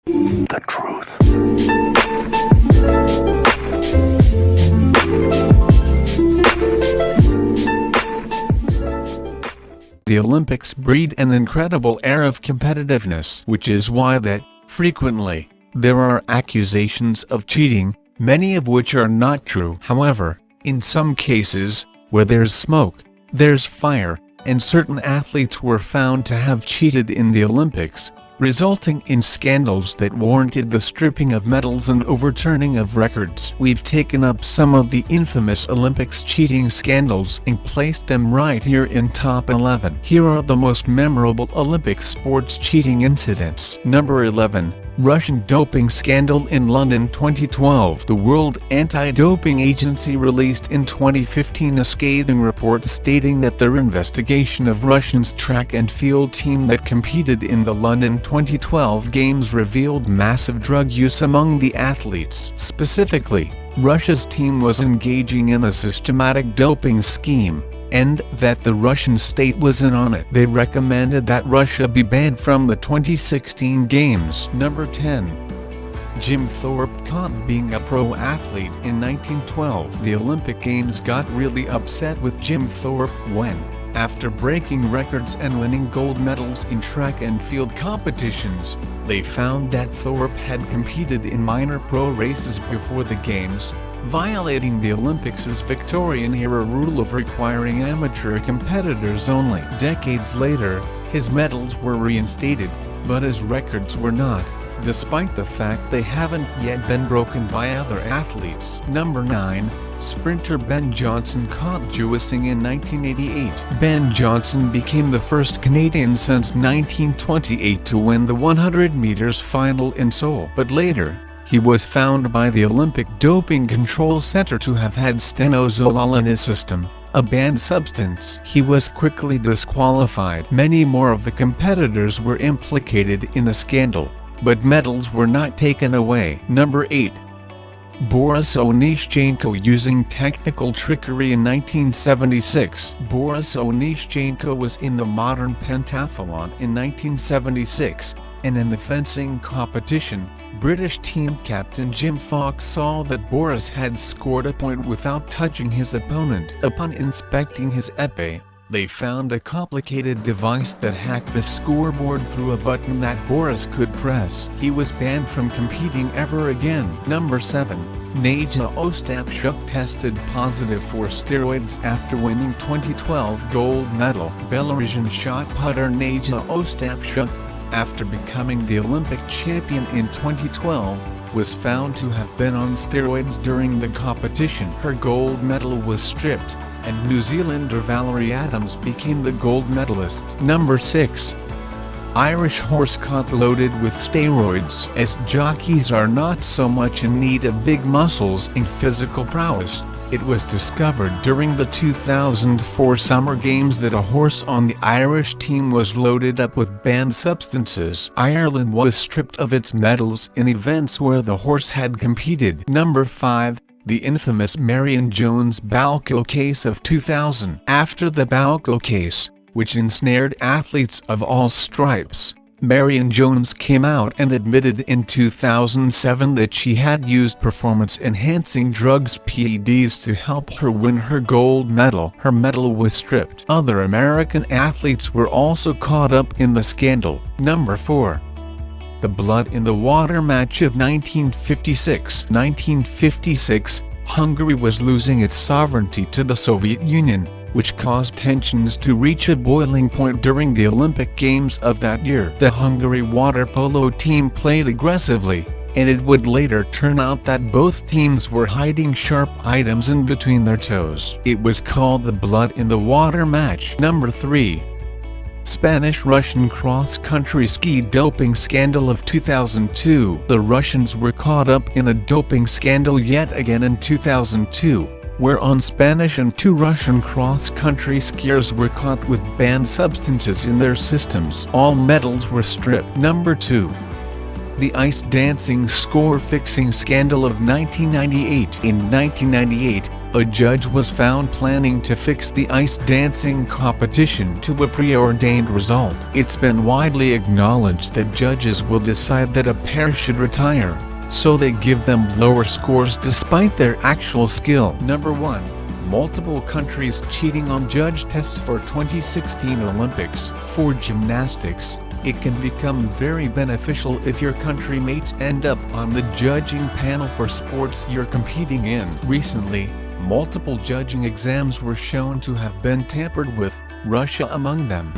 The truth. The Olympics breed an incredible air of competitiveness, which is why that, frequently, there are accusations of cheating, many of which are not true. However, in some cases, where there's smoke, there's fire, and certain athletes were found to have cheated in the Olympics, resulting in scandals that warranted the stripping of medals and overturning of records. We've taken up some of the infamous Olympics cheating scandals and placed them right here in top 11. Here are the most memorable Olympic sports cheating incidents. Number 11. Russian doping scandal in London 2012. The World Anti-Doping Agency released in 2015 a scathing report stating that their investigation of Russia's track and field team that competed in the London 2012 Games revealed massive drug use among the athletes. Specifically, Russia's team was engaging in a systematic doping scheme, and that the Russian state was in on it. They recommended that Russia be banned from the 2016 Games. Number 10. Jim Thorpe caught being a pro athlete in 1912. The Olympic Games got really upset with Jim Thorpe when, after breaking records and winning gold medals in track and field competitions, they found that Thorpe had competed in minor pro races before the Games, violating the Olympics' Victorian-era rule of requiring amateur competitors only. Decades later, his medals were reinstated, but his records were not, despite the fact they haven't yet been broken by other athletes. Number 9. Sprinter Ben Johnson caught juicing in 1988. Ben Johnson became the first Canadian since 1928 to win the 100 meters final in Seoul. But later, he was found by the Olympic Doping Control Center to have had stenozolol in his system, a banned substance. He was quickly disqualified. Many more of the competitors were implicated in the scandal, but medals were not taken away. Number 8. Boris ONISHCHENKO using technical trickery in 1976. Boris ONISHCHENKO was in the modern pentathlon in 1976, and in the fencing competition, British team captain Jim Fox saw that Boris had scored a point without touching his opponent. Upon inspecting his épée, they found a complicated device that hacked the scoreboard through a button that Boris could press. He was banned from competing ever again. Number 7. NADZEYA OSTAPCHUK tested positive for steroids after winning 2012 gold medal. Belarusian shot putter NADZEYA OSTAPCHUK, after becoming the Olympic champion in 2012, was found to have been on steroids during the competition. Her gold medal was stripped, and New Zealander Valerie Adams became the gold medalist. Number 6. Irish horse caught loaded with steroids. As jockeys are not so much in need of big muscles and physical prowess, it was discovered during the 2004 Summer Games that a horse on the Irish team was loaded up with banned substances. Ireland was stripped of its medals in events where the horse had competed. Number 5. The infamous Marion Jones-Balco case of 2000. After the Balco case, which ensnared athletes of all stripes, Marion Jones came out and admitted in 2007 that she had used performance-enhancing drugs (PEDs) to help her win her gold medal. Her medal was stripped. Other American athletes were also caught up in the scandal. Number 4. The blood in the water match of 1956. 1956, Hungary was losing its sovereignty to the Soviet Union, which caused tensions to reach a boiling point during the Olympic Games of that year. The Hungary water polo team played aggressively, and it would later turn out that both teams were hiding sharp items in between their toes. It was called the blood in the water match. Number 3. Spanish-Russian cross-country ski doping scandal of 2002. The Russians were caught up in a doping scandal yet again in 2002, whereon Spanish and 2 Russian cross-country skiers were caught with banned substances in their systems. All medals were stripped. Number 2. The ice dancing score-fixing scandal of 1998. In 1998, a judge was found planning to fix the ice dancing competition to a preordained result. It's been widely acknowledged that judges will decide that a pair should retire, so they give them lower scores despite their actual skill. Number 1. Multiple countries cheating on judge tests for 2016 Olympics. For gymnastics, it can become very beneficial if your country mates end up on the judging panel for sports you're competing in. Recently, multiple judging exams were shown to have been tampered with, Russia among them.